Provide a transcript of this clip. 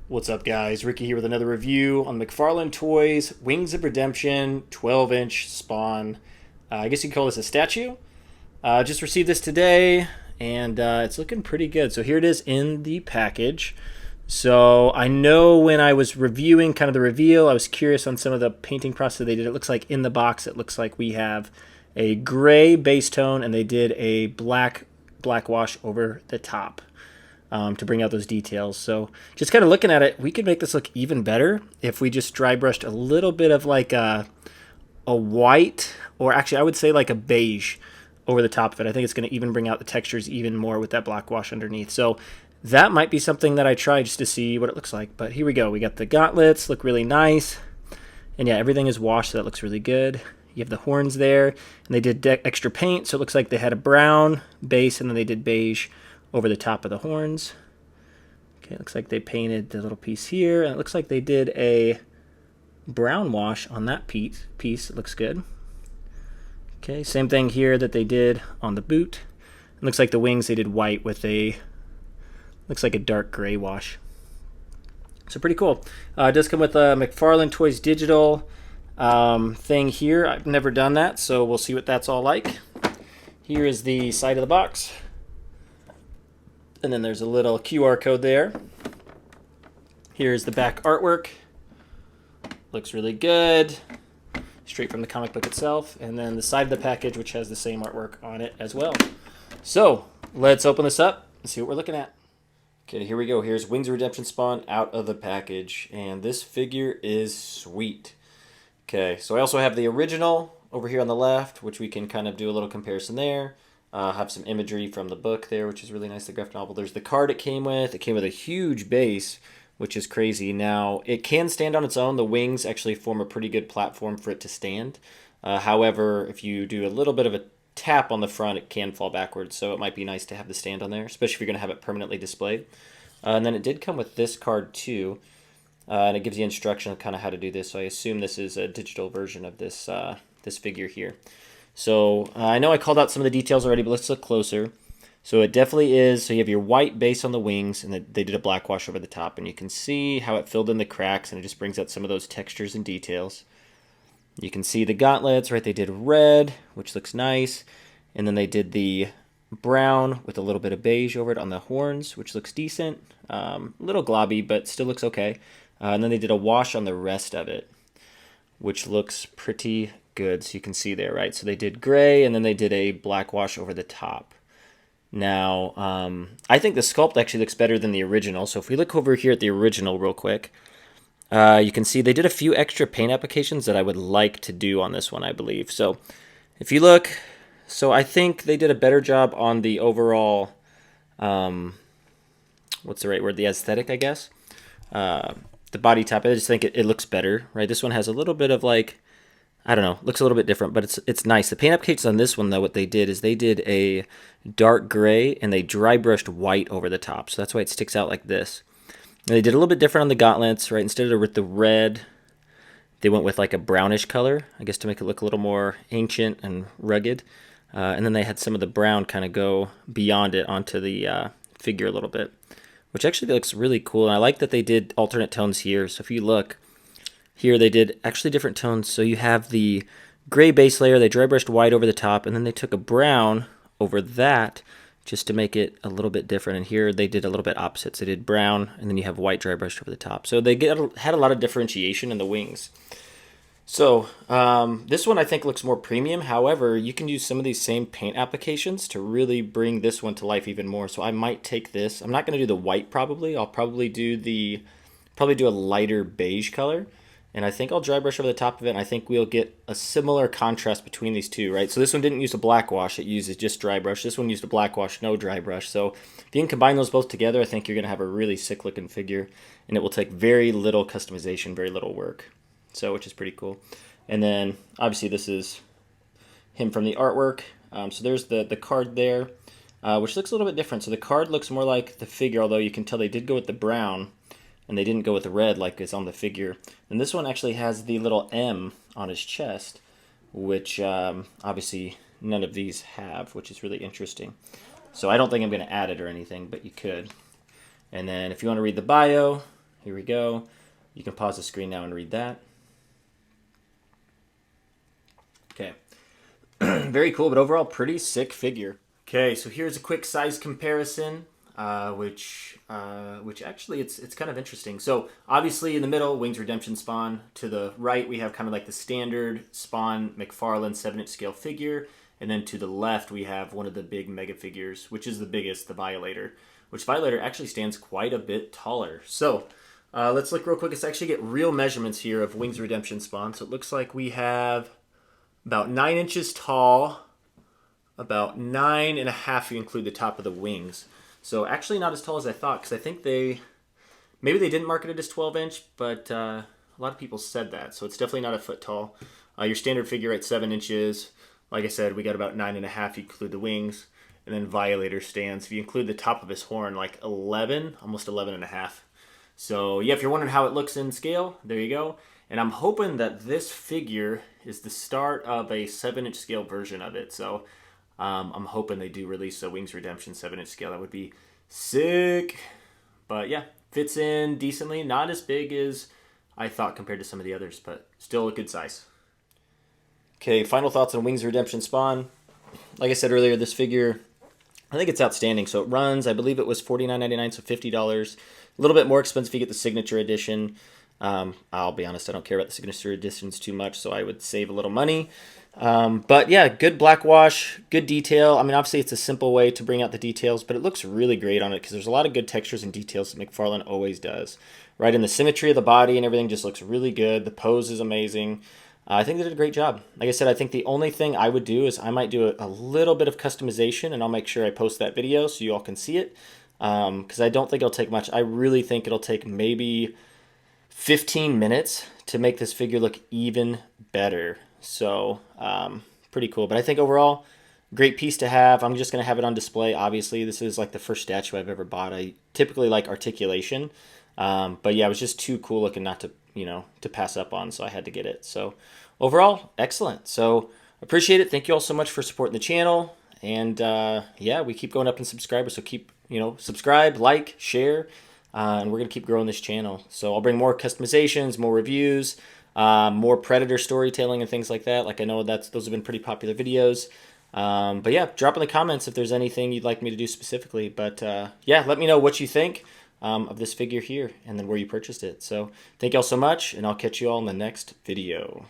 What's up, guys? Ricky here with another review on McFarlane Toys Wings of Redemption 12-inch Spawn. I guess you could call this a statue. Just received this today, and it's looking pretty good. So here it is in the package. So I know when I was reviewing kind of the reveal, I was curious on some of the painting process they did. It looks like in the box, it looks like we have a gray base tone, and they did a black wash over the top. To bring out those details. So just kind of looking at it, we could make this look even better if we just dry brushed a little bit of like a white, or actually I would say like a beige over the top of it. I think it's going to even bring out the textures even more with that black wash underneath. So that might be something that I try just to see what it looks like. But here we go. We got the gauntlets, look really nice. And yeah, everything is washed, so that looks really good. You have the horns there, and they did extra paint, so it looks like they had a brown base, and then they did beige over the top of the horns. Okay, it looks like they painted the little piece here, and it looks like they did a brown wash on that piece. It looks good. Okay, same thing here that they did on the boot. It looks like the wings they did white with looks like a dark gray wash. So pretty cool. It does come with a McFarlane Toys digital thing here. I've never done that, so we'll see what that's all like. Here is the side of the box. And then there's a little QR code there. Here's the back artwork. Looks really good. Straight from the comic book itself. And then the side of the package, which has the same artwork on it as well. So let's open this up and see what we're looking at. Okay, here we go. Here's Wings of Redemption Spawn out of the package. And this figure is sweet. Okay, so I also have the original over here on the left, which we can kind of do a little comparison there. Have some imagery from the book there, which is really nice, the graphic novel. There's the card it came with. It came with a huge base, which is crazy. Now, it can stand on its own. The wings actually form a pretty good platform for it to stand. However, if you do a little bit of a tap on the front, it can fall backwards. So it might be nice to have the stand on there, especially if you're going to have it permanently displayed. And then it did come with this card too. And it gives you instruction on kind of how to do this. So I assume this is a digital version of this, this figure here. So I know I called out some of the details already, but let's look closer. So it definitely is. So you have your white base on the wings, and they did a black wash over the top. And you can see how it filled in the cracks, and it just brings out some of those textures and details. You can see the gauntlets, right? They did red, which looks nice. And then they did the brown with a little bit of beige over it on the horns, which looks decent. A little globby, but still looks okay. And then they did a wash on the rest of it, which looks pretty good. So you can see there, right? So they did gray, and then they did a black wash over the top. Now, I think the sculpt actually looks better than the original. So if we look over here at the original real quick, you can see they did a few extra paint applications that I would like to do on this one, I believe. So if you look, so I think they did a better job on the overall, what's the right word? The aesthetic, I guess. The body type, I just think it looks better, right? This one has a little bit of like, I don't know, looks a little bit different, but it's nice. The paint applications on this one, though, what they did is they did a dark gray, and they dry brushed white over the top. So that's why it sticks out like this. And they did a little bit different on the gauntlets, right? Instead of with the red, they went with like a brownish color, I guess to make it look a little more ancient and rugged. And then they had some of the brown kind of go beyond it onto the figure a little bit, which actually looks really cool. And I like that they did alternate tones here. So if you look, here they did actually different tones. So you have the gray base layer, they dry brushed white over the top, and then they took a brown over that just to make it a little bit different. And here they did a little bit opposites. They did brown, and then you have white dry brushed over the top. So they had a lot of differentiation in the wings. So this one I think looks more premium. However, you can use some of these same paint applications to really bring this one to life even more. So I might take this. I'm not going to do the white probably. I'll probably do a lighter beige color. And I think I'll dry brush over the top of it, and I think we'll get a similar contrast between these two, right? So this one didn't use a black wash. It uses just dry brush. This one used a black wash, no dry brush. So if you can combine those both together, I think you're going to have a really sick looking figure, and it will take very little customization, very little work. So, which is pretty cool. And then, obviously, this is him from the artwork. So there's the card there, which looks a little bit different. So the card looks more like the figure, although you can tell they did go with the brown, and they didn't go with the red like is on the figure. And this one actually has the little M on his chest, which obviously none of these have, which is really interesting. So I don't think I'm going to add it or anything, but you could. And then if you want to read the bio, Here we go. You can pause the screen now and read that. Okay. Very cool, but overall pretty sick figure. Okay, so here's a quick size comparison, which actually it's kind of interesting. So obviously in the middle, Wings Redemption Spawn. To the right, we have kind of like the standard Spawn McFarlane 7-inch scale figure. And then to the left, we have one of the big mega figures, which is the biggest, the Violator, which Violator actually stands quite a bit taller. So let's look real quick. Let's actually get real measurements here of Wings Redemption Spawn. So it looks like we have about 9 inches tall, about 9.5 if you include the top of the wings. So actually not as tall as I thought, because I think maybe they didn't market it as 12-inch, but a lot of people said that. So it's definitely not a foot tall. Your standard figure at 7 inches. Like I said, we got about 9.5 if you include the wings. And then Violator stands, if you include the top of his horn, like 11, almost 11.5. So yeah, if you're wondering how it looks in scale, there you go. And I'm hoping that this figure is the start of a 7-inch scale version of it. So I'm hoping they do release a Wings Redemption 7-inch scale. That would be sick. But yeah, fits in decently. Not as big as I thought compared to some of the others, but still a good size. Okay, final thoughts on Wings Redemption Spawn. Like I said earlier, this figure, I think it's outstanding. So it runs, I believe it was $49.99, so $50. A little bit more expensive if you get the signature edition. I'll be honest, I don't care about the signature editions too much, so I would save a little money. But yeah, good black wash, good detail. I mean, obviously it's a simple way to bring out the details, but it looks really great on it because there's a lot of good textures and details that McFarlane always does. Right, in the symmetry of the body and everything just looks really good. The pose is amazing. I think they did a great job. Like I said, I think the only thing I would do is I might do a little bit of customization, and I'll make sure I post that video so you all can see it. Because I don't think it'll take much. I really think it'll take maybe 15 minutes to make this figure look even better. So pretty cool. But I think overall, great piece to have. I'm just going to have it on display. Obviously, this is like the first statue I've ever bought. I typically like articulation. But yeah, it was just too cool looking not to, to pass up on. So I had to get it. So overall, excellent. So appreciate it. Thank you all so much for supporting the channel. And yeah, we keep going up in subscribers. So keep, subscribe, like, share. And we're going to keep growing this channel. So I'll bring more customizations, more reviews, more Predator storytelling and things like that. Like I know those have been pretty popular videos. But yeah, drop in the comments if there's anything you'd like me to do specifically. But yeah, let me know what you think of this figure here and then where you purchased it. So thank you all so much, and I'll catch you all in the next video.